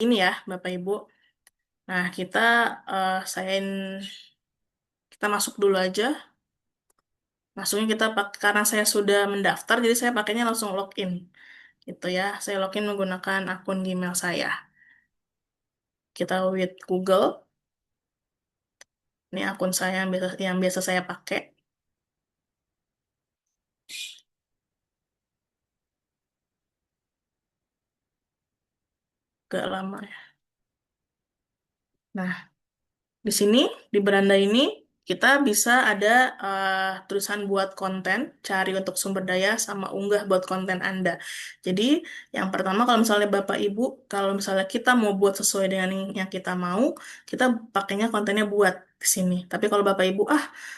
ini ya, Bapak Ibu. Nah, kita masuk dulu aja. Masuknya karena saya sudah mendaftar, jadi saya pakainya langsung login. Gitu ya, saya login menggunakan akun Gmail saya. Kita with Google. Ini akun saya yang biasa saya pakai. Gak lama ya. Nah, di sini, di beranda ini, kita bisa ada tulisan buat konten, cari untuk sumber daya, sama unggah buat konten Anda. Jadi, yang pertama kalau misalnya Bapak Ibu, kalau misalnya kita mau buat sesuai dengan yang kita mau, kita pakainya kontennya buat di sini. Tapi kalau Bapak Ibu,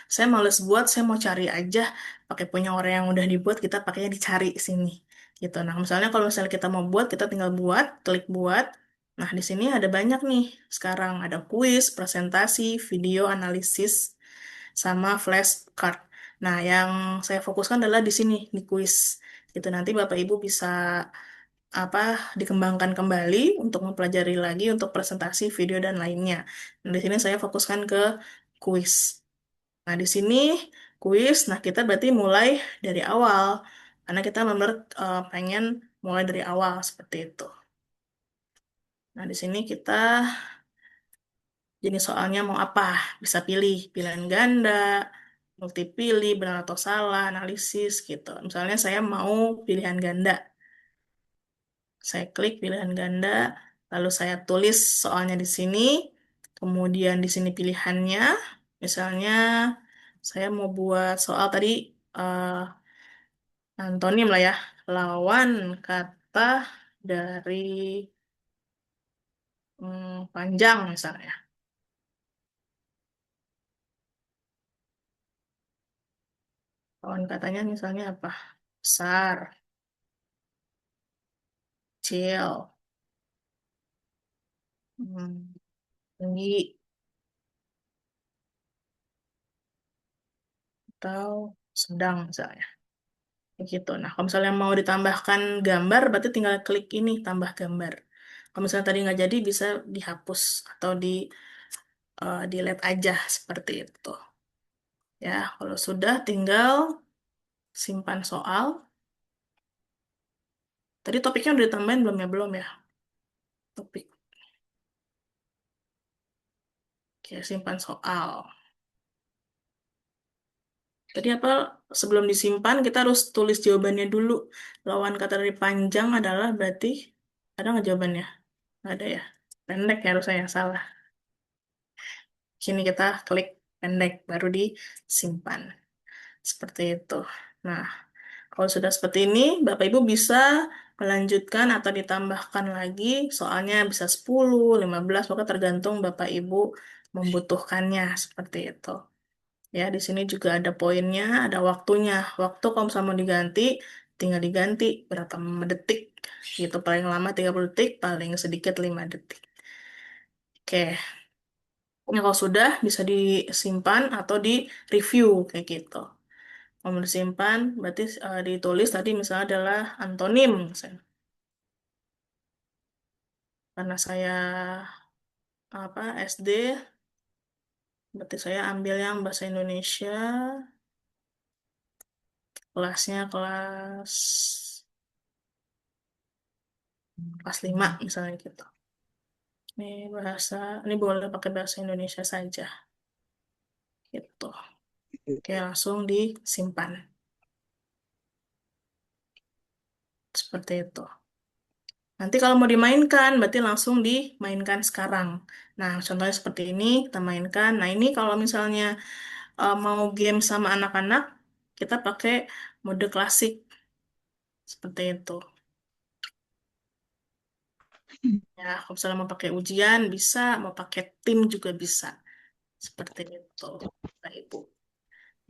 saya males buat, saya mau cari aja, pakai punya orang yang udah dibuat, kita pakainya dicari di sini. Gitu. Nah, misalnya kalau misalnya kita mau buat, kita tinggal buat, klik buat. Nah, di sini ada banyak nih. Sekarang ada kuis, presentasi, video analisis, sama flashcard. Nah, yang saya fokuskan adalah di sini, di kuis. Itu nanti Bapak Ibu bisa apa dikembangkan kembali untuk mempelajari lagi untuk presentasi, video dan lainnya. Nah, di sini saya fokuskan ke kuis. Nah, di sini kuis. Nah, kita berarti mulai dari awal karena kita benar pengen mulai dari awal seperti itu. Nah, di sini kita jenis soalnya mau apa? Bisa pilih pilihan ganda, multi pilih, benar atau salah, analisis gitu. Misalnya saya mau pilihan ganda. Saya klik pilihan ganda, lalu saya tulis soalnya di sini. Kemudian di sini pilihannya. Misalnya saya mau buat soal tadi eh, antonim lah ya. Lawan kata dari panjang misalnya. Lawan katanya misalnya apa? Besar, kecil, hmm, tinggi, atau sedang misalnya. Begitu. Nah, kalau misalnya mau ditambahkan gambar, berarti tinggal klik ini, tambah gambar. Kalau misalnya tadi nggak jadi, bisa dihapus atau delete aja seperti itu. Ya, kalau sudah tinggal simpan soal. Tadi topiknya udah ditambahin belum ya? Belum ya? Topik. Oke, simpan soal. Tadi apa? Sebelum disimpan, kita harus tulis jawabannya dulu. Lawan kata dari panjang adalah berarti ada nggak jawabannya? Nggak ada ya? Pendek ya harusnya yang salah. Sini kita klik pendek, baru disimpan. Seperti itu. Nah, kalau sudah seperti ini, Bapak Ibu bisa melanjutkan atau ditambahkan lagi, soalnya bisa 10, 15, maka tergantung Bapak Ibu membutuhkannya, seperti itu. Ya, di sini juga ada poinnya, ada waktunya. Waktu kalau misalnya mau diganti, tinggal diganti berapa detik. Gitu, paling lama 30 detik, paling sedikit 5 detik. Oke, ya, kalau sudah bisa disimpan atau di-review kayak gitu. Kalau mau disimpan, berarti ditulis tadi misalnya adalah antonim. Karena saya SD, berarti saya ambil yang bahasa Indonesia, kelasnya kelas 5 misalnya gitu. Ini boleh pakai bahasa Indonesia saja. Gitu. Oke, langsung disimpan. Seperti itu. Nanti kalau mau dimainkan, berarti langsung dimainkan sekarang. Nah, contohnya seperti ini, kita mainkan. Nah, ini kalau misalnya mau game sama anak-anak, kita pakai mode klasik. Seperti itu. Ya, kalau misalnya mau pakai ujian, bisa. Mau pakai tim juga bisa. Seperti itu, Bapak Ibu.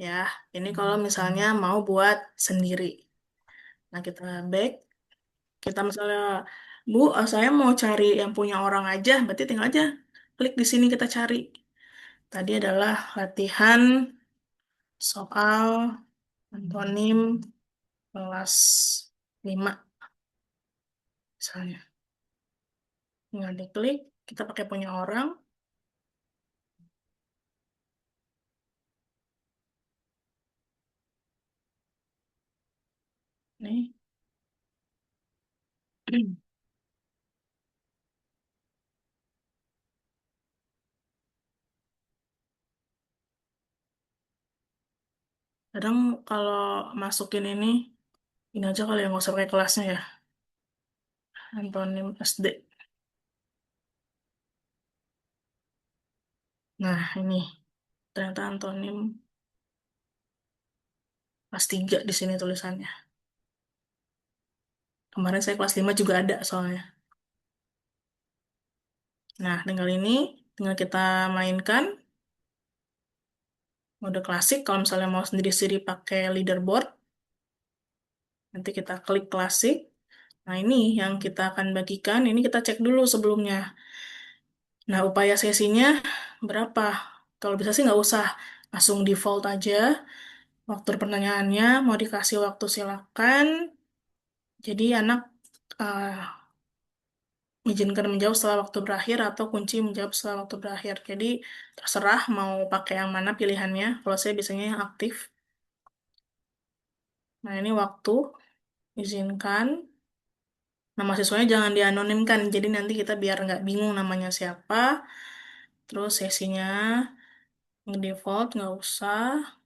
Ya, ini kalau misalnya mau buat sendiri. Nah, kita back. Kita misalnya, Bu, saya mau cari yang punya orang aja, berarti tinggal aja klik di sini kita cari. Tadi adalah latihan soal antonim kelas 5 misalnya. Tinggal diklik, kita pakai punya orang. Nih. Kadang kalau masukin ini aja kali yang nggak usah pakai kelasnya ya. Antonim SD. Nah, ini ternyata antonim kelas 3 di sini tulisannya. Kemarin saya kelas 5 juga ada soalnya. Nah, tinggal kita mainkan mode klasik. Kalau misalnya mau sendiri-sendiri pakai leaderboard, nanti kita klik klasik. Nah, ini yang kita akan bagikan. Ini kita cek dulu sebelumnya. Nah, upaya sesinya berapa? Kalau bisa sih nggak usah. Langsung default aja. Waktu pertanyaannya mau dikasih waktu silakan. Jadi anak eh, izinkan menjawab setelah waktu berakhir atau kunci menjawab setelah waktu berakhir. Jadi terserah mau pakai yang mana pilihannya. Kalau saya biasanya yang aktif. Nah, ini waktu izinkan. Nama siswanya jangan dianonimkan. Jadi nanti kita biar nggak bingung namanya siapa. Terus sesinya nge-default nggak usah.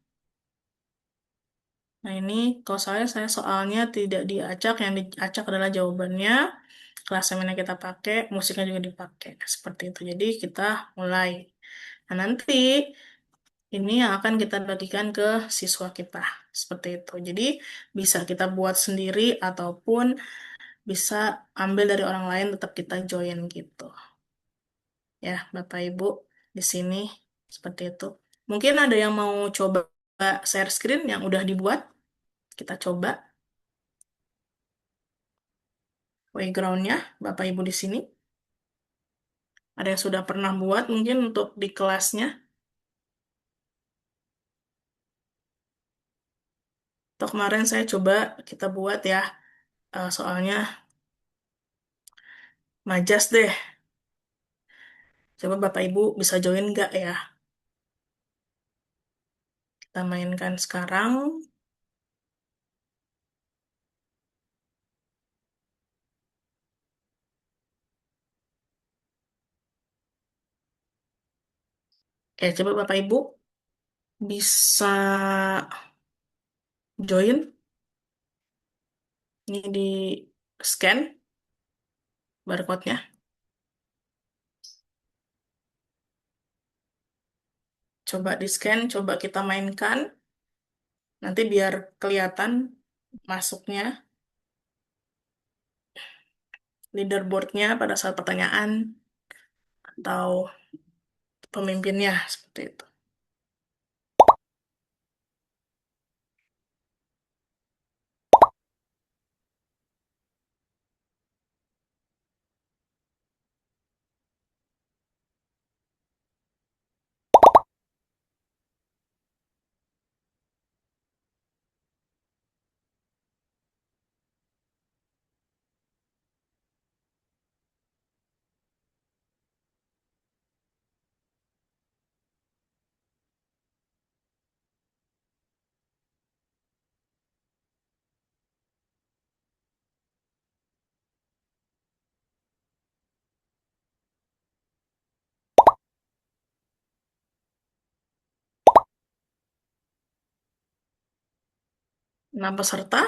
Nah, ini kalau saya soalnya tidak diacak. Yang diacak adalah jawabannya. Klasemennya kita pakai, musiknya juga dipakai. Seperti itu. Jadi kita mulai. Nah, nanti ini yang akan kita bagikan ke siswa kita. Seperti itu. Jadi bisa kita buat sendiri ataupun bisa ambil dari orang lain, tetap kita join gitu. Ya, Bapak Ibu di sini seperti itu. Mungkin ada yang mau coba share screen yang udah dibuat. Kita coba background-nya, Bapak Ibu di sini. Ada yang sudah pernah buat mungkin untuk di kelasnya. Atau kemarin saya coba kita buat ya. Soalnya majas deh. Coba Bapak Ibu bisa join nggak ya? Kita mainkan sekarang. Coba Bapak Ibu bisa join. Ini di scan barcode-nya. Coba di scan, coba kita mainkan. Nanti biar kelihatan masuknya leaderboard-nya pada saat pertanyaan atau pemimpinnya seperti itu. Nah, peserta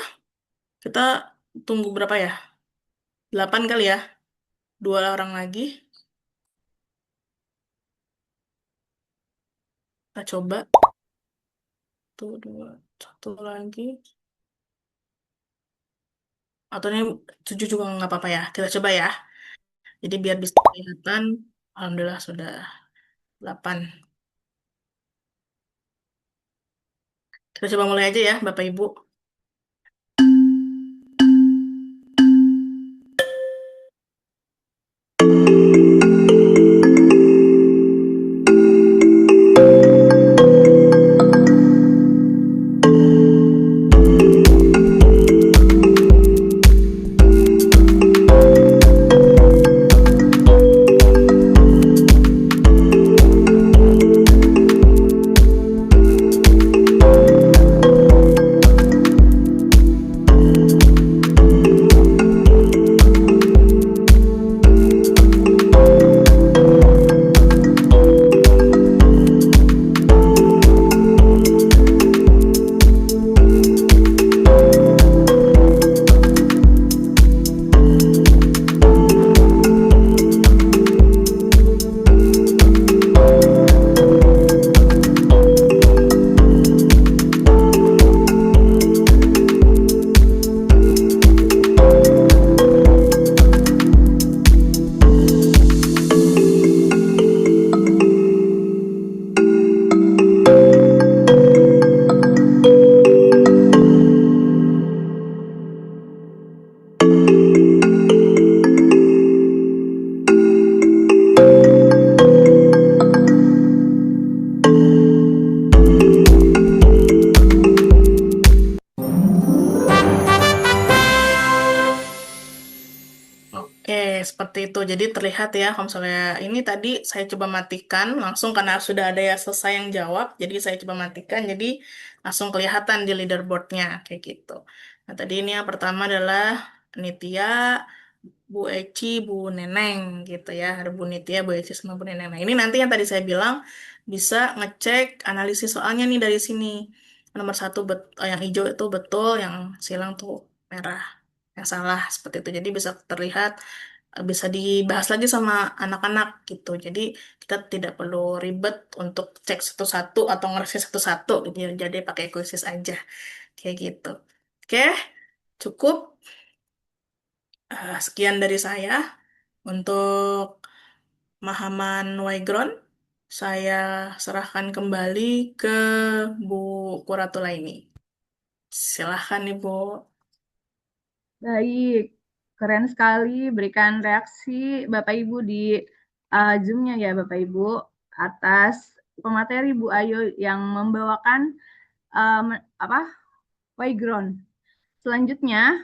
kita tunggu berapa ya? 8 kali ya? 2 orang lagi. Kita coba. Tuh, 2, 1 lagi. Atau ini 7 juga nggak apa-apa ya. Kita coba ya. Jadi biar bisa kelihatan. Alhamdulillah sudah 8. Kita coba mulai aja ya, Bapak Ibu. itu. Jadi terlihat ya, kalau misalnya ini tadi saya coba matikan langsung karena sudah ada yang selesai yang jawab. Jadi saya coba matikan, jadi langsung kelihatan di leaderboardnya kayak gitu. Nah tadi ini yang pertama adalah Nitya, Bu Eci, Bu Neneng gitu ya. Ada Bu Nitya, Bu Eci, sama Bu Neneng. Nah ini nanti yang tadi saya bilang bisa ngecek analisis soalnya nih dari sini. Nomor satu yang hijau itu betul, yang silang tuh merah yang salah seperti itu. Jadi bisa terlihat, bisa dibahas lagi sama anak-anak gitu. Jadi kita tidak perlu ribet untuk cek satu-satu atau ngereses satu-satu gitu ya. Jadi pakai quizzes aja kayak gitu. Oke, cukup. Sekian dari saya untuk Mahaman Waigron. Saya serahkan kembali ke Bu Kuratula ini. Silahkan Ibu. Baik, keren sekali berikan reaksi Bapak Ibu di Zoom-nya ya Bapak Ibu atas pemateri Bu Ayu yang membawakan apa Playground. Selanjutnya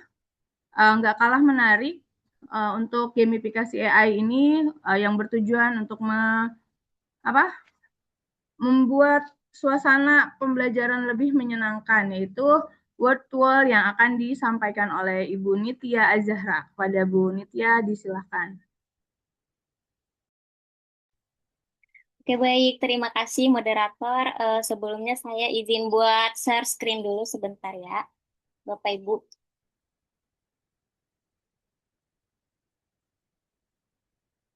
nggak kalah menarik untuk gamifikasi AI ini yang bertujuan untuk apa membuat suasana pembelajaran lebih menyenangkan, yaitu word wall yang akan disampaikan oleh Ibu Nitya Azahra. Kepada Bu Nitya, disilahkan. Oke, baik. Terima kasih, moderator. Sebelumnya saya izin buat share screen dulu sebentar ya, Bapak Ibu.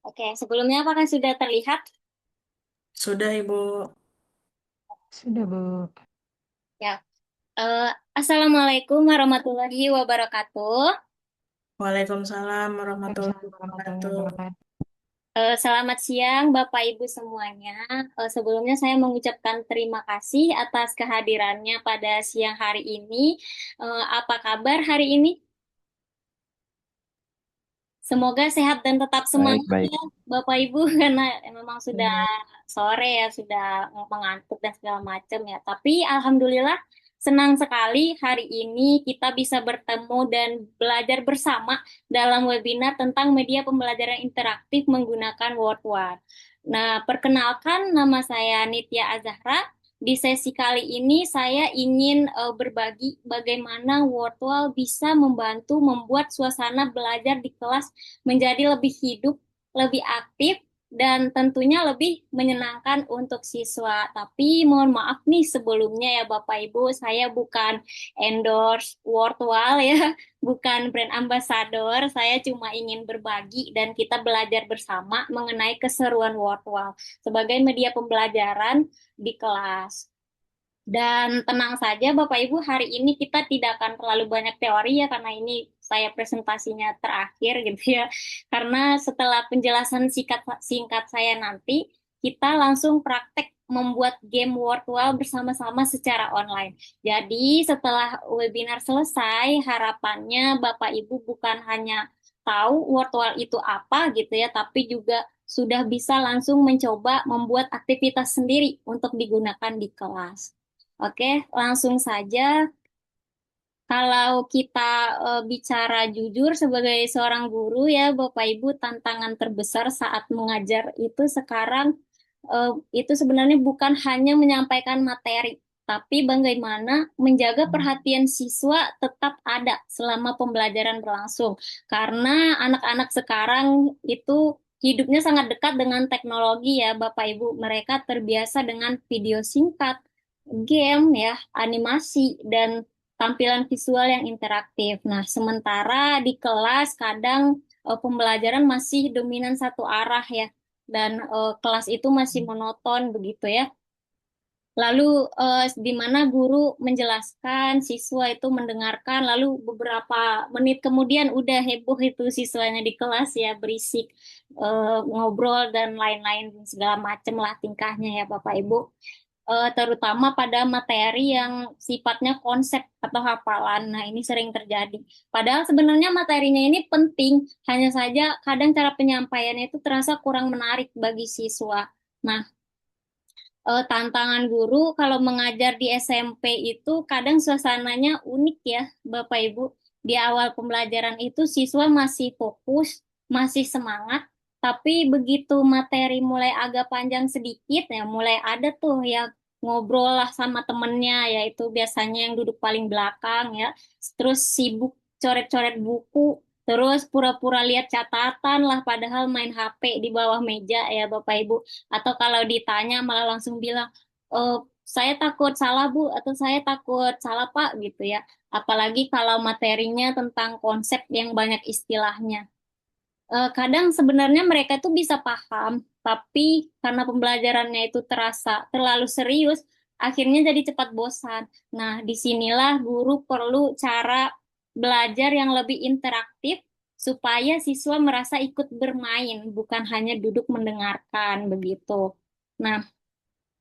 Oke, sebelumnya apakah sudah terlihat? Sudah Ibu. Sudah, Bu. Ya. Eh, Assalamualaikum warahmatullahi wabarakatuh. Waalaikumsalam warahmatullahi Waalaikumsalam warahmatullahi wabarakatuh. wabarakatuh. Selamat siang, Bapak Ibu semuanya. Sebelumnya saya mengucapkan terima kasih atas kehadirannya pada siang hari ini. Apa kabar hari ini? Semoga sehat dan tetap Baik, semangat baik. ya, Bapak Ibu, karena memang sudah Ya. sore ya, sudah mengantuk dan segala macam ya. Tapi Alhamdulillah senang sekali hari ini kita bisa bertemu dan belajar bersama dalam webinar tentang media pembelajaran interaktif menggunakan WordWar. Nah, perkenalkan nama saya Nitya Azahra. Di sesi kali ini saya ingin berbagi bagaimana Wordwall bisa membantu membuat suasana belajar di kelas menjadi lebih hidup, lebih aktif, dan tentunya lebih menyenangkan untuk siswa. Tapi mohon maaf nih sebelumnya ya Bapak Ibu, saya bukan endorse Wordwall ya, bukan brand ambassador. Saya cuma ingin berbagi dan kita belajar bersama mengenai keseruan Wordwall sebagai media pembelajaran di kelas. Dan tenang saja Bapak Ibu, hari ini kita tidak akan terlalu banyak teori ya karena ini saya presentasinya terakhir gitu ya. Karena setelah penjelasan singkat singkat saya nanti, kita langsung praktek membuat game Wordwall bersama-sama secara online. Jadi setelah webinar selesai, harapannya Bapak Ibu bukan hanya tahu Wordwall itu apa gitu ya, tapi juga sudah bisa langsung mencoba membuat aktivitas sendiri untuk digunakan di kelas. Oke, langsung saja. Kalau kita bicara jujur sebagai seorang guru ya, Bapak Ibu, tantangan terbesar saat mengajar itu sekarang itu sebenarnya bukan hanya menyampaikan materi, tapi bagaimana menjaga perhatian siswa tetap ada selama pembelajaran berlangsung. Karena anak-anak sekarang itu hidupnya sangat dekat dengan teknologi ya, Bapak Ibu. Mereka terbiasa dengan video singkat, game ya, animasi, dan tampilan visual yang interaktif. Nah, sementara di kelas kadang pembelajaran masih dominan satu arah ya, dan kelas itu masih monoton begitu ya. Lalu di mana guru menjelaskan, siswa itu mendengarkan, lalu beberapa menit kemudian udah heboh itu siswanya di kelas ya, berisik, ngobrol dan lain-lain segala macam lah tingkahnya ya Bapak Ibu. Terutama pada materi yang sifatnya konsep atau hafalan. Nah, ini sering terjadi. Padahal sebenarnya materinya ini penting, hanya saja kadang cara penyampaiannya itu terasa kurang menarik bagi siswa. Nah, tantangan guru kalau mengajar di SMP itu kadang suasananya unik ya, Bapak Ibu. Di awal pembelajaran itu siswa masih fokus, masih semangat, tapi begitu materi mulai agak panjang sedikit ya, mulai ada tuh ya ngobrol lah sama temennya, yaitu biasanya yang duduk paling belakang ya, terus sibuk coret-coret buku, terus pura-pura lihat catatan lah, padahal main HP di bawah meja ya Bapak Ibu. Atau kalau ditanya malah langsung bilang, saya takut salah Bu, atau saya takut salah Pak gitu ya. Apalagi kalau materinya tentang konsep yang banyak istilahnya. Kadang sebenarnya mereka tuh bisa paham, tapi karena pembelajarannya itu terasa terlalu serius, akhirnya jadi cepat bosan. Nah, disinilah guru perlu cara belajar yang lebih interaktif supaya siswa merasa ikut bermain, bukan hanya duduk mendengarkan begitu. Nah,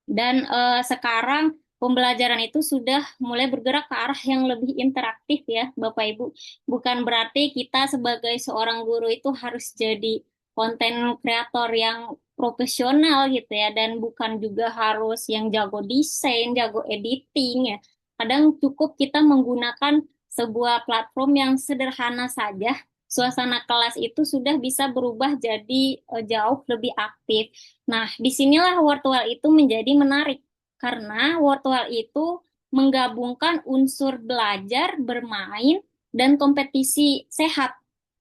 dan sekarang pembelajaran itu sudah mulai bergerak ke arah yang lebih interaktif ya, Bapak Ibu. Bukan berarti kita sebagai seorang guru itu harus jadi konten kreator yang profesional gitu ya, dan bukan juga harus yang jago desain, jago editing ya. Kadang cukup kita menggunakan sebuah platform yang sederhana saja, suasana kelas itu sudah bisa berubah jadi jauh lebih aktif. Nah, disinilah virtual itu menjadi menarik karena virtual itu menggabungkan unsur belajar, bermain, dan kompetisi sehat.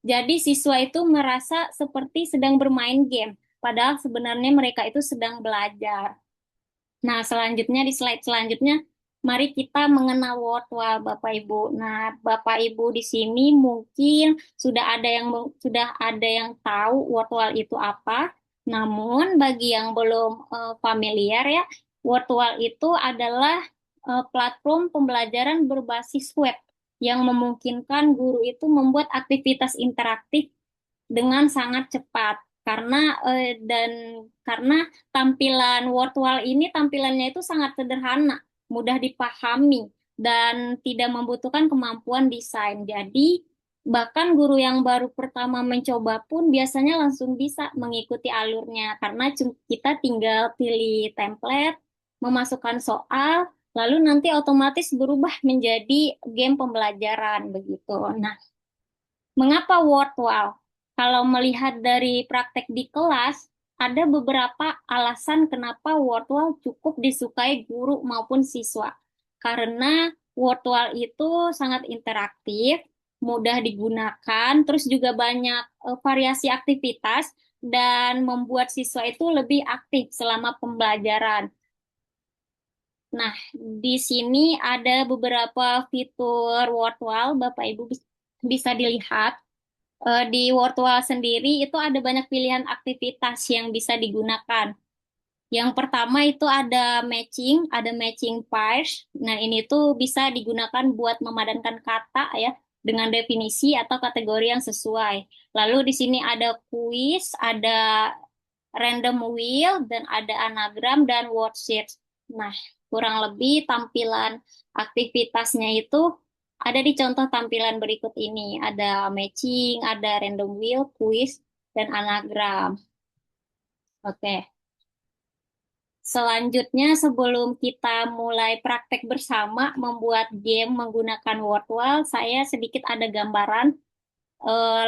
Jadi siswa itu merasa seperti sedang bermain game, padahal sebenarnya mereka itu sedang belajar. Nah, selanjutnya di slide selanjutnya, mari kita mengenal virtual Bapak Ibu. Nah, Bapak Ibu di sini mungkin sudah ada yang tahu virtual itu apa. Namun bagi yang belum familiar ya, virtual itu adalah platform pembelajaran berbasis web yang memungkinkan guru itu membuat aktivitas interaktif dengan sangat cepat karena tampilan virtual ini tampilannya itu sangat sederhana, mudah dipahami dan tidak membutuhkan kemampuan desain. Jadi bahkan guru yang baru pertama mencoba pun biasanya langsung bisa mengikuti alurnya karena kita tinggal pilih template, memasukkan soal, lalu nanti otomatis berubah menjadi game pembelajaran begitu. Nah, mengapa virtual? Kalau melihat dari praktek di kelas, ada beberapa alasan kenapa virtual cukup disukai guru maupun siswa. Karena virtual itu sangat interaktif, mudah digunakan, terus juga banyak variasi aktivitas, dan membuat siswa itu lebih aktif selama pembelajaran. Nah, di sini ada beberapa fitur virtual, Bapak Ibu bisa dilihat. Di virtual sendiri itu ada banyak pilihan aktivitas yang bisa digunakan. Yang pertama itu ada matching pairs. Nah, ini tuh bisa digunakan buat memadankan kata ya dengan definisi atau kategori yang sesuai. Lalu di sini ada quiz, ada random wheel, dan ada anagram dan worksheet. Nah, kurang lebih tampilan aktivitasnya itu ada di contoh tampilan berikut ini. Ada matching, ada random wheel, quiz, dan anagram. Oke. Selanjutnya, sebelum kita mulai praktek bersama membuat game menggunakan virtual, saya sedikit ada gambaran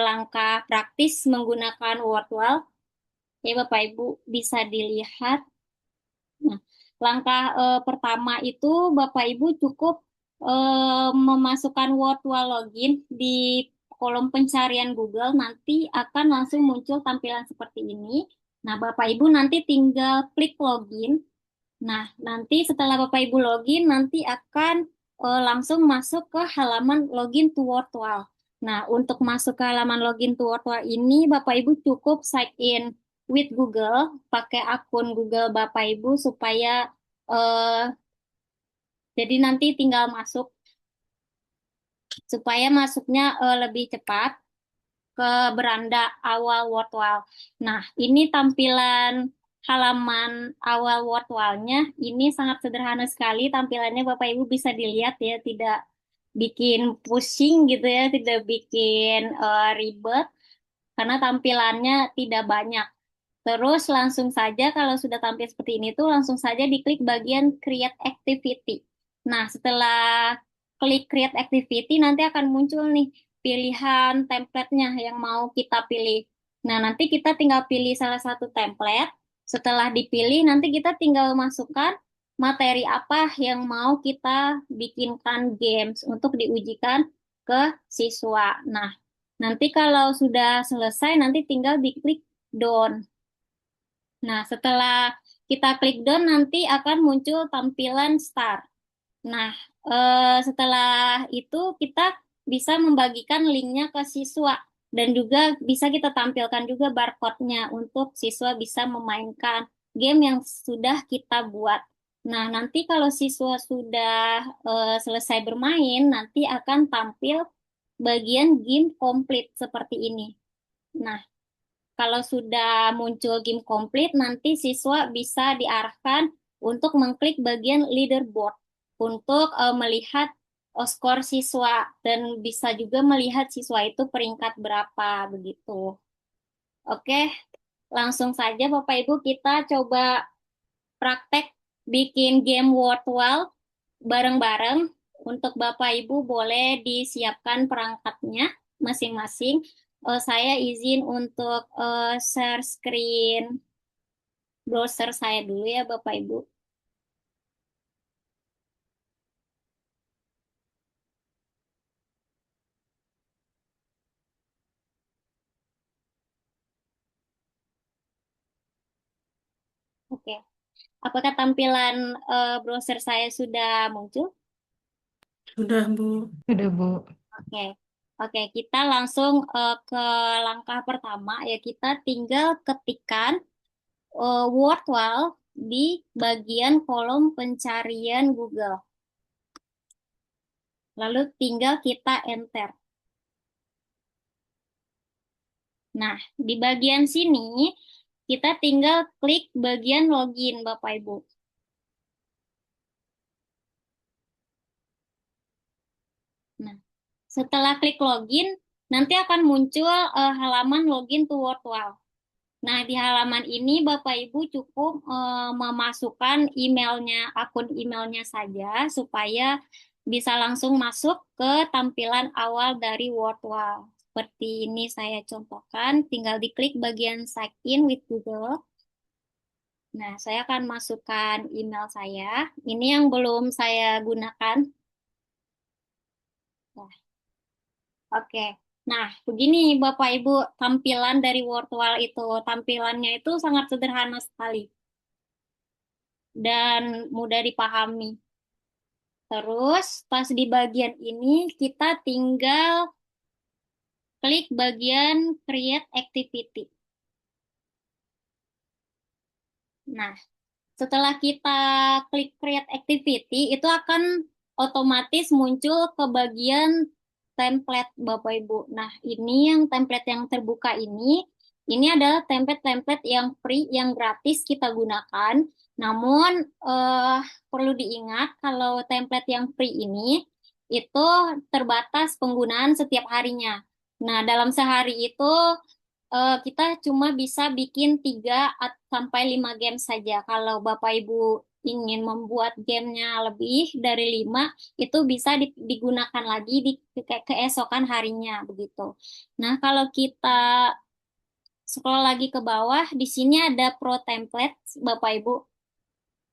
langkah praktis menggunakan virtual. Ya, Bapak Ibu bisa dilihat. Nah, langkah pertama itu Bapak Ibu cukup memasukkan virtual login di kolom pencarian Google, nanti akan langsung muncul tampilan seperti ini. Nah, Bapak Ibu nanti tinggal klik login. Nah, nanti setelah Bapak Ibu login, nanti akan langsung masuk ke halaman login to virtual. Nah, untuk masuk ke halaman login to virtual ini, Bapak Ibu cukup sign in with Google, pakai akun Google Bapak Ibu supaya eh, jadi nanti tinggal masuk supaya masuknya lebih cepat ke beranda awal virtual. Nah, ini tampilan halaman awal virtualnya. Ini sangat sederhana sekali tampilannya, Bapak Ibu bisa dilihat ya, tidak bikin pusing gitu ya, tidak bikin ribet karena tampilannya tidak banyak. Terus langsung saja kalau sudah tampil seperti ini tuh langsung saja diklik bagian create activity. Nah, setelah klik create activity nanti akan muncul nih pilihan template-nya yang mau kita pilih. Nah, nanti kita tinggal pilih salah satu template. Setelah dipilih, nanti kita tinggal masukkan materi apa yang mau kita bikinkan games untuk diujikan ke siswa. Nah, nanti kalau sudah selesai, nanti tinggal diklik done. Nah, setelah kita klik done, nanti akan muncul tampilan start. Nah, setelah itu kita bisa membagikan linknya ke siswa dan juga bisa kita tampilkan juga barcode-nya untuk siswa bisa memainkan game yang sudah kita buat. Nah, nanti kalau siswa sudah selesai bermain, nanti akan tampil bagian game complete seperti ini. Nah, kalau sudah muncul game complete, nanti siswa bisa diarahkan untuk mengklik bagian leaderboard untuk melihat skor siswa dan bisa juga melihat siswa itu peringkat berapa begitu. Oke, langsung saja Bapak Ibu kita coba praktek bikin game Wordwall bareng-bareng. Untuk Bapak Ibu boleh disiapkan perangkatnya masing-masing. Saya izin untuk share screen browser saya dulu ya Bapak Ibu. Oke, apakah tampilan browser saya sudah muncul? Sudah, Bu. Sudah, Bu. Oke, oke, kita langsung ke langkah pertama ya kita tinggal ketikkan Wordwall di bagian kolom pencarian Google. Lalu tinggal kita enter. Nah, di bagian sini kita tinggal klik bagian login Bapak Ibu. Nah, setelah klik login, nanti akan muncul halaman login to Wordwall. Nah, di halaman ini Bapak Ibu cukup memasukkan emailnya, akun emailnya saja supaya bisa langsung masuk ke tampilan awal dari Wordwall. Seperti ini saya contohkan, tinggal diklik bagian sign in with Google. Nah, saya akan masukkan email saya. Ini yang belum saya gunakan. Nah, oke. Nah, begini Bapak Ibu tampilan dari Wordwall itu. Tampilannya itu sangat sederhana sekali dan mudah dipahami. Terus pas di bagian ini kita tinggal klik bagian create activity. Nah, setelah kita klik create activity itu akan otomatis muncul ke bagian template Bapak Ibu. Nah, ini yang template yang terbuka ini adalah template-template yang free, yang gratis kita gunakan. Namun, perlu diingat kalau template yang free ini itu terbatas penggunaan setiap harinya. Nah, dalam sehari itu kita cuma bisa bikin 3 sampai 5 game saja. Kalau Bapak Ibu ingin membuat gamenya lebih dari 5, itu bisa digunakan lagi di keesokan harinya begitu. Nah, kalau kita scroll lagi ke bawah, di sini ada Pro Template, Bapak Ibu.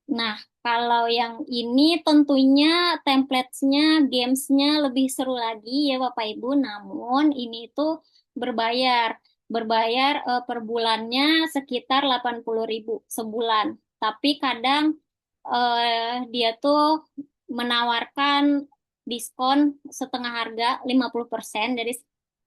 Nah, kalau yang ini tentunya template-nya, games-nya lebih seru lagi ya Bapak Ibu, namun ini itu berbayar. Berbayar per bulannya sekitar 80.000 sebulan. Tapi kadang dia tuh menawarkan diskon setengah harga 50%,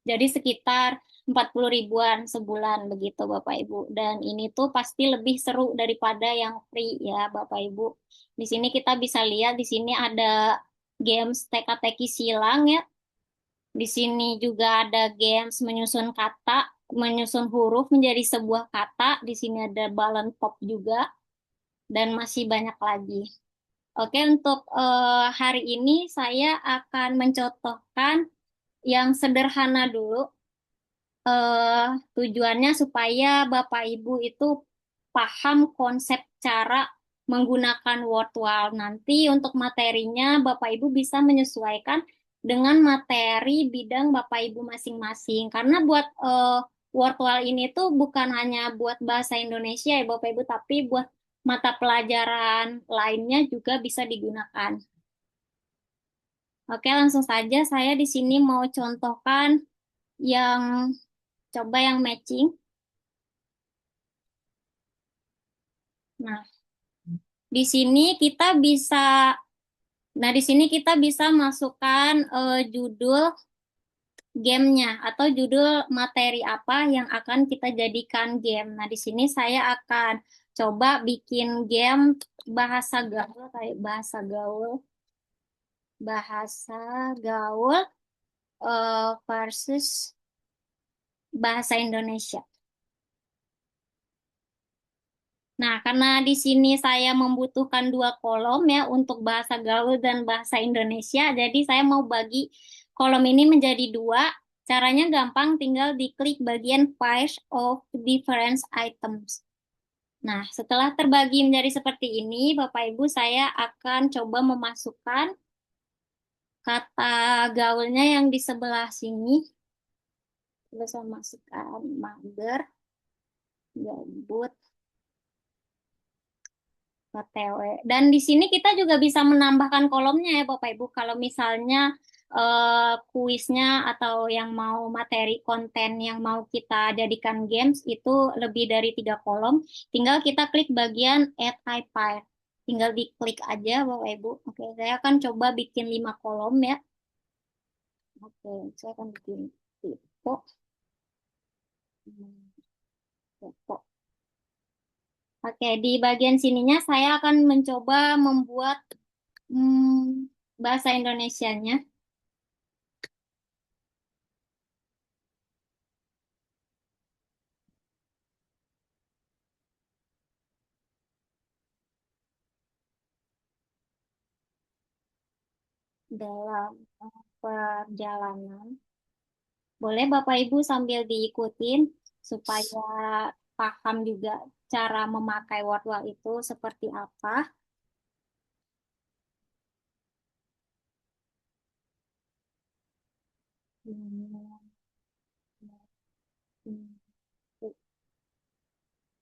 jadi sekitar 40 ribuan sebulan begitu Bapak Ibu. Dan ini tuh pasti lebih seru daripada yang free ya Bapak Ibu. Di sini kita bisa lihat di sini ada games teka-teki silang ya. Di sini juga ada games menyusun kata, menyusun huruf menjadi sebuah kata. Di sini ada balon pop juga dan masih banyak lagi. Oke, untuk hari ini saya akan mencontohkan yang sederhana dulu. Tujuannya supaya Bapak Ibu itu paham konsep cara menggunakan Wordwall. Nanti untuk materinya Bapak Ibu bisa menyesuaikan dengan materi bidang Bapak Ibu masing-masing. Karena buat Wordwall ini tuh bukan hanya buat bahasa Indonesia ya Bapak Ibu, tapi buat mata pelajaran lainnya juga bisa digunakan. Oke, langsung saja saya di sini mau contohkan yang coba yang matching. Nah, di sini kita bisa di sini kita bisa masukkan judul gamenya atau judul materi apa yang akan kita jadikan game. Nah, di sini saya akan coba bikin game bahasa gaul kayak bahasa gaul versus bahasa Indonesia. Nah, karena di sini saya membutuhkan 2 kolom ya untuk bahasa gaul dan bahasa Indonesia, jadi saya mau bagi kolom ini menjadi 2. Caranya gampang, tinggal diklik bagian Pairs of Different Items. Nah, setelah terbagi menjadi seperti ini, Bapak Ibu, saya akan coba memasukkan kata gaulnya yang di sebelah sini. Bisa masukkan mager, gabut, OTW. Dan di sini kita juga bisa menambahkan kolomnya ya Bapak Ibu. Kalau misalnya kuisnya atau yang mau materi konten yang mau kita jadikan games itu lebih dari 3 kolom, tinggal kita klik bagian Add iPad. Tinggal diklik aja Bapak Ibu. Oke, saya akan coba bikin 5 kolom ya. Oke, saya akan bikin tipe. Tipe. Oke, di bagian sininya saya akan mencoba membuat bahasa Indonesianya. Dalam perjalanan. Boleh Bapak Ibu sambil diikutin supaya paham juga cara memakai Wordwall itu seperti apa.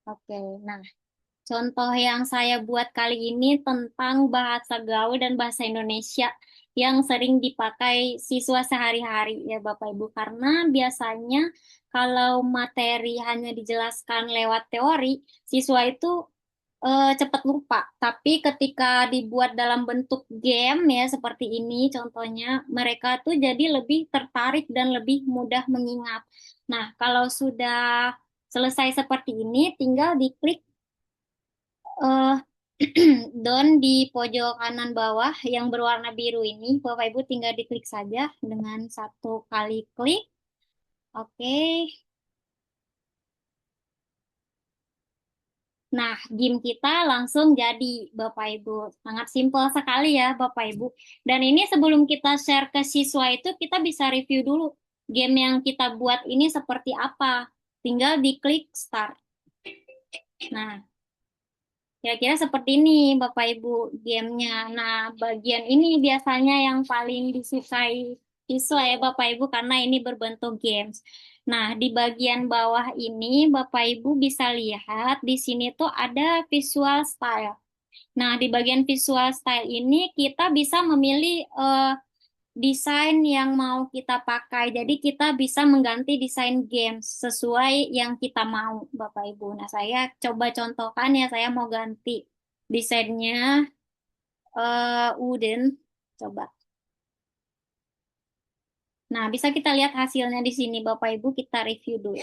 Oke, nah contoh yang saya buat kali ini tentang bahasa gaul dan bahasa Indonesia yang sering dipakai siswa sehari-hari ya Bapak Ibu. Karena biasanya kalau materi hanya dijelaskan lewat teori, siswa itu cepat lupa. Tapi ketika dibuat dalam bentuk game ya seperti ini contohnya, mereka tuh jadi lebih tertarik dan lebih mudah mengingat. Nah, kalau sudah selesai seperti ini, tinggal diklik eh Don di pojok kanan bawah yang berwarna biru ini, Bapak Ibu tinggal diklik saja dengan 1 kali klik. Oke. Nah, game kita langsung jadi, Bapak Ibu. Sangat simpel sekali ya, Bapak Ibu. Dan ini sebelum kita share ke siswa itu, kita bisa review dulu game yang kita buat ini seperti apa. Tinggal diklik start. Nah, kira-kira seperti ini Bapak Ibu gamenya. Nah, bagian ini biasanya yang paling disukai siswa ya Bapak Ibu karena ini berbentuk games. Nah, di bagian bawah ini Bapak Ibu bisa lihat di sini tuh ada visual style. Nah, di bagian visual style ini kita bisa memilih desain yang mau kita pakai. Jadi kita bisa mengganti desain games sesuai yang kita mau, Bapak Ibu. Nah, saya coba contohkan ya, saya mau ganti desainnya wooden. Coba. Nah, bisa kita lihat hasilnya di sini, Bapak Ibu. Kita review dulu.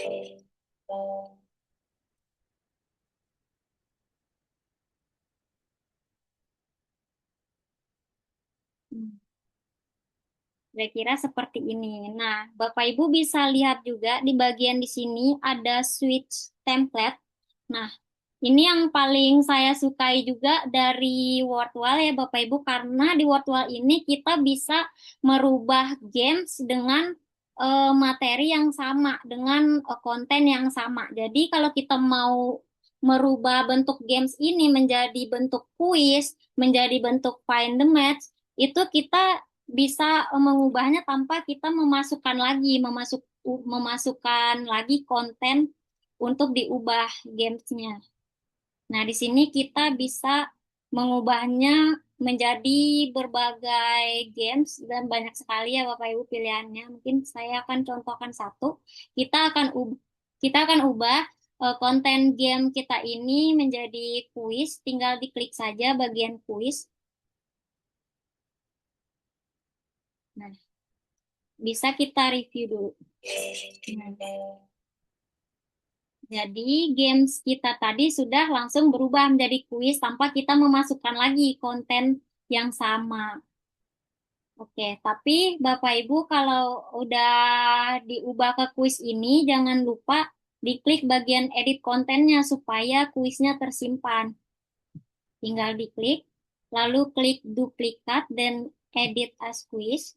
Kira-kira seperti ini. Nah, Bapak Ibu bisa lihat juga di bagian di sini ada switch template. Nah, ini yang paling saya sukai juga dari Wordwall ya Bapak Ibu, karena di Wordwall ini kita bisa merubah games dengan materi yang sama, dengan konten yang sama. Jadi kalau kita mau merubah bentuk games ini menjadi bentuk kuis, menjadi bentuk find the match, itu kita bisa mengubahnya tanpa kita memasukkan lagi, memasukkan lagi konten untuk diubah gamesnya. Nah, di sini kita bisa mengubahnya menjadi berbagai games dan banyak sekali ya Bapak Ibu pilihannya. Mungkin saya akan contohkan satu. Kita akan ubah konten game kita ini menjadi kuis. Tinggal diklik saja bagian kuis. Nah, bisa kita review dulu. Nah, jadi games kita tadi sudah langsung berubah menjadi kuis tanpa kita memasukkan lagi konten yang sama. Oke, tapi Bapak Ibu kalau udah diubah ke kuis ini jangan lupa diklik bagian edit kontennya supaya kuisnya tersimpan. Tinggal diklik, lalu klik duplikat dan edit as quiz.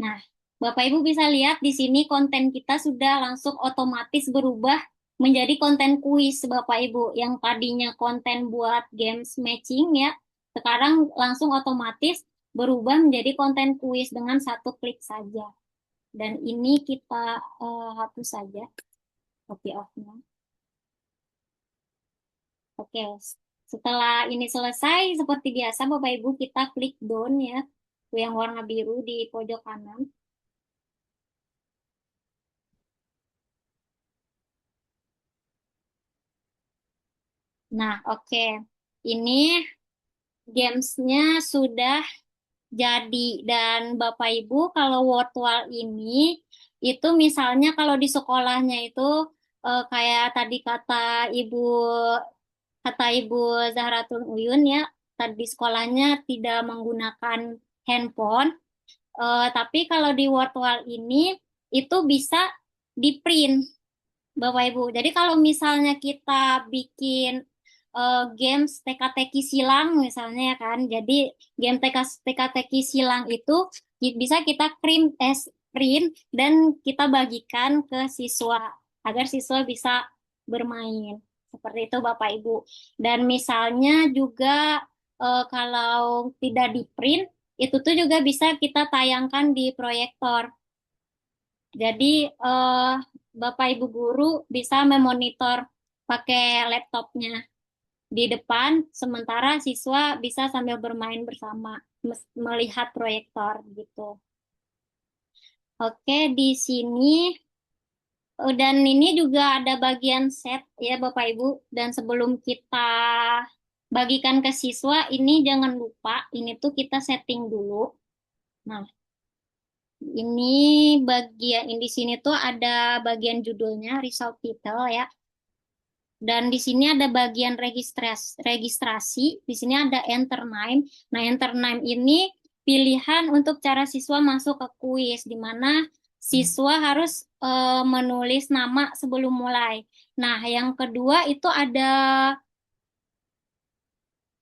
Nah, Bapak Ibu bisa lihat di sini konten kita sudah langsung otomatis berubah menjadi konten kuis Bapak Ibu. Yang tadinya konten buat games matching ya, sekarang langsung otomatis berubah menjadi konten kuis dengan satu klik saja. Dan ini kita hapus saja copy of-nya. Oke, setelah ini selesai, seperti biasa Bapak Ibu kita klik done ya, yang warna biru di pojok kanan. Nah, oke. Ini gamesnya sudah jadi. Dan Bapak Ibu, kalau Wordwall ini, itu misalnya kalau di sekolahnya itu, kayak tadi kata Ibu Zahratul Uyun ya, tadi sekolahnya tidak menggunakan handphone. Tapi kalau di Wordwall ini, itu bisa di-print. Bapak Ibu. Jadi kalau misalnya kita bikin games teka-teki silang misalnya ya kan. Jadi game teka-teki silang itu bisa kita print dan kita bagikan ke siswa agar siswa bisa bermain. Seperti itu Bapak Ibu. Dan misalnya juga kalau tidak di print itu tuh juga bisa kita tayangkan di proyektor. Jadi Bapak Ibu guru bisa memonitor pakai laptopnya di depan, sementara siswa bisa sambil bermain bersama, melihat proyektor gitu. Oke, di sini dan ini juga ada bagian set ya Bapak Ibu. Dan sebelum kita bagikan ke siswa, ini jangan lupa, ini tuh kita setting dulu. Nah, ini bagian di sini tuh ada bagian judulnya result title ya. Dan di sini ada bagian registrasi. Di sini ada enter name. Nah, enter name ini pilihan untuk cara siswa masuk ke kuis di mana siswa harus menulis nama sebelum mulai. Nah, yang kedua itu ada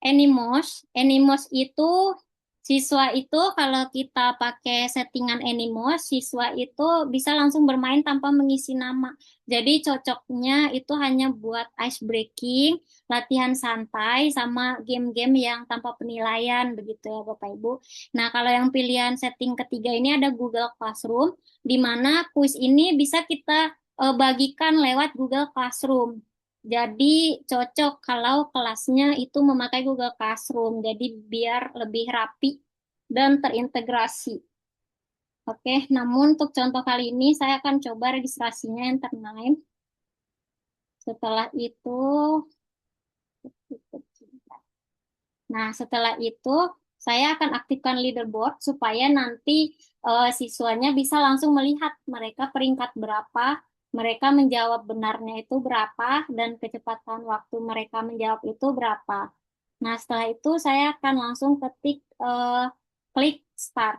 Animos. Animos itu siswa itu kalau kita pakai settingan Animos, siswa itu bisa langsung bermain tanpa mengisi nama. Jadi cocoknya itu hanya buat ice breaking, latihan santai, sama game-game yang tanpa penilaian begitu ya Bapak Ibu. Nah, kalau yang pilihan setting ketiga ini ada Google Classroom, di mana kuis ini bisa kita bagikan lewat Google Classroom. Jadi cocok kalau kelasnya itu memakai Google Classroom. Jadi biar lebih rapi dan terintegrasi. Oke, namun untuk contoh kali ini saya akan coba registrasinya Enter9. Setelah itu, setelah itu saya akan aktifkan leaderboard supaya nanti siswanya bisa langsung melihat mereka peringkat berapa, mereka menjawab benarnya itu berapa, dan kecepatan waktu mereka menjawab itu berapa. Nah, setelah itu saya akan langsung ketik klik start.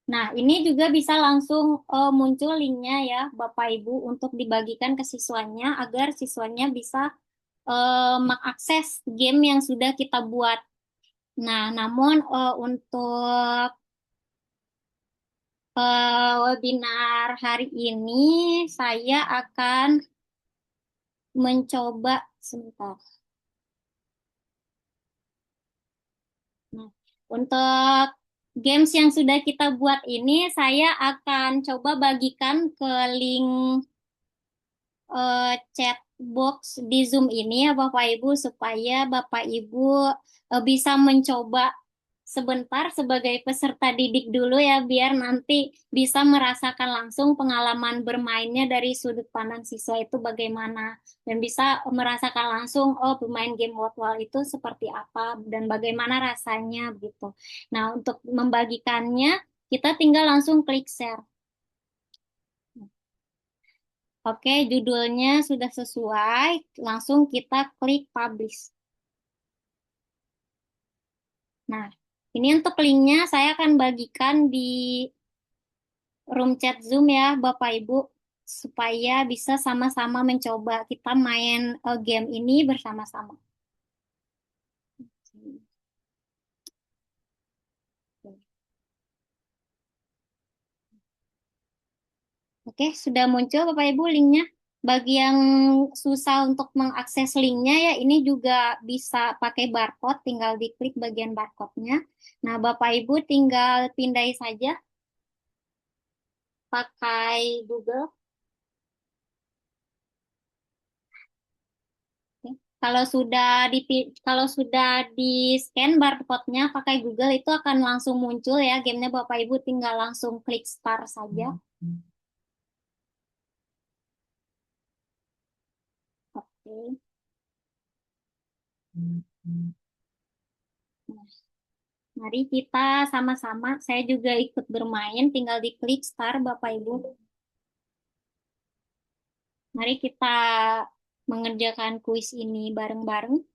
Nah, ini juga bisa langsung muncul linknya ya, Bapak Ibu, untuk dibagikan ke siswanya agar siswanya bisa mengakses game yang sudah kita buat. Nah, namun untuk webinar hari ini saya akan mencoba sebentar. Nah, Untuk games yang sudah kita buat ini, saya akan coba bagikan ke link chat box di Zoom ini ya Bapak Ibu, supaya Bapak Ibu bisa mencoba sebentar sebagai peserta didik dulu ya, biar nanti bisa merasakan langsung pengalaman bermainnya dari sudut pandang siswa itu bagaimana, dan bisa merasakan langsung oh bermain game Wordwall itu seperti apa dan bagaimana rasanya gitu. Nah, untuk membagikannya kita tinggal langsung klik share. Oke, judulnya sudah sesuai, langsung kita klik publish. Nah, ini untuk linknya saya akan bagikan di room chat Zoom ya, Bapak Ibu, supaya bisa sama-sama mencoba kita main game ini bersama-sama. Oke, sudah muncul Bapak Ibu linknya. Bagi yang susah untuk mengakses linknya ya, ini juga bisa pakai barcode, tinggal diklik bagian barcode-nya. Nah, Bapak Ibu tinggal pindai saja pakai Google. Oke. Kalau sudah di scan barcode-nya pakai Google itu akan langsung muncul ya gamenya, Bapak Ibu tinggal langsung klik start saja. Oke. Nah, mari kita sama-sama, saya juga ikut bermain, tinggal diklik start Bapak Ibu. Mari kita mengerjakan kuis ini bareng-bareng.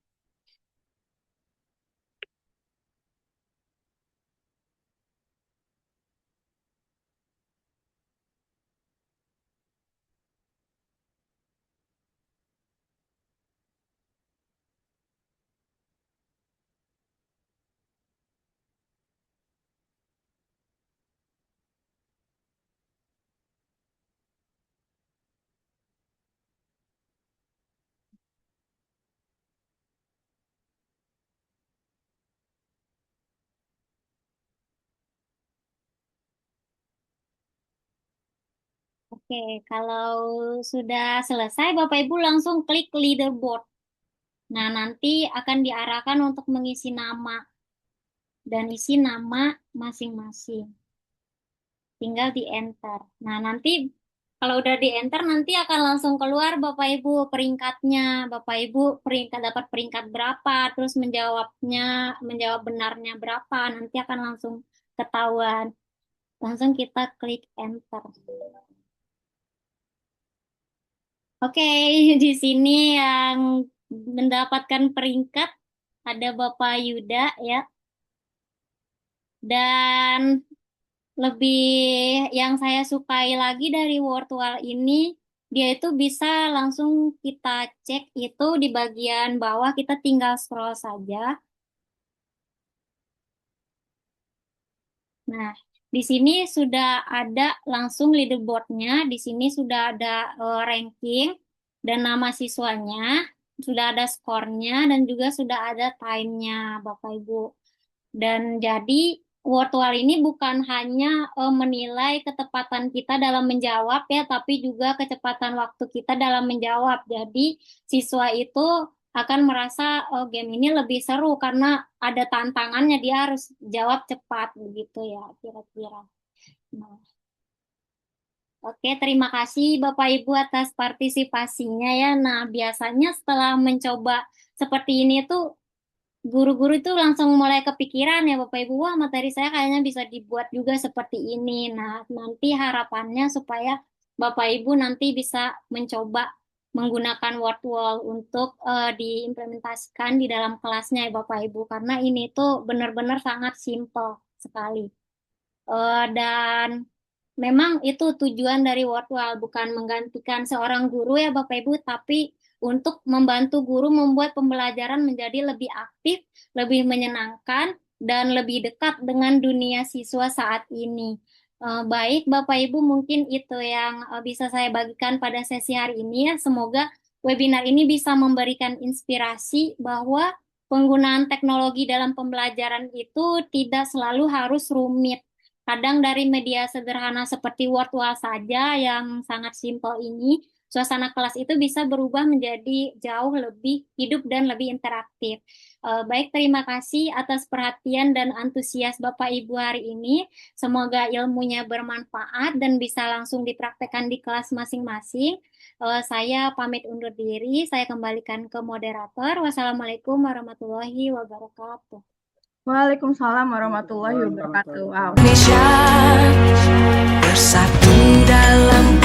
Oke, kalau sudah selesai Bapak Ibu langsung klik leaderboard. Nah, nanti akan diarahkan untuk mengisi nama dan isi nama masing-masing. Tinggal di enter. Nah, nanti kalau udah di enter nanti akan langsung keluar Bapak Ibu peringkatnya. Bapak Ibu dapat peringkat berapa, terus menjawab benarnya berapa, nanti akan langsung ketahuan. Langsung kita klik enter. Oke, di sini yang mendapatkan peringkat ada Bapak Yuda ya. Dan lebih yang saya sukai lagi dari Wortwall ini, dia itu bisa langsung kita cek itu di bagian bawah, kita tinggal scroll saja. Nah, di sini sudah ada langsung leaderboardnya, di sini sudah ada ranking dan nama siswanya, sudah ada skornya, dan juga sudah ada time-nya, Bapak Ibu. Dan jadi Wortwall ini bukan hanya menilai ketepatan kita dalam menjawab ya, tapi juga kecepatan waktu kita dalam menjawab. Jadi siswa itu akan merasa game ini lebih seru karena ada tantangannya, dia harus jawab cepat begitu ya kira-kira. Nah, oke, terima kasih Bapak Ibu atas partisipasinya ya. Nah, biasanya setelah mencoba seperti ini tuh guru-guru itu langsung mulai kepikiran ya Bapak Ibu, wah materi saya kayaknya bisa dibuat juga seperti ini. Nah, nanti harapannya supaya Bapak Ibu nanti bisa mencoba menggunakan Wordwall untuk diimplementasikan di dalam kelasnya ya Bapak Ibu, karena ini tuh benar-benar sangat simple sekali. Dan memang itu tujuan dari Wordwall, bukan menggantikan seorang guru ya Bapak Ibu, tapi untuk membantu guru membuat pembelajaran menjadi lebih aktif, lebih menyenangkan, dan lebih dekat dengan dunia siswa saat ini. Baik Bapak Ibu, mungkin itu yang bisa saya bagikan pada sesi hari ini ya. Semoga webinar ini bisa memberikan inspirasi bahwa penggunaan teknologi dalam pembelajaran itu tidak selalu harus rumit. Kadang dari media sederhana seperti Word wall saja yang sangat simpel ini, suasana kelas itu bisa berubah menjadi jauh lebih hidup dan lebih interaktif. Baik, terima kasih atas perhatian dan antusias Bapak Ibu hari ini. Semoga ilmunya bermanfaat dan bisa langsung dipraktekkan di kelas masing-masing. Saya pamit undur diri, saya kembalikan ke moderator. Wassalamualaikum warahmatullahi wabarakatuh. Waalaikumsalam warahmatullahi wabarakatuh. Wow. Indonesia bersatu dalam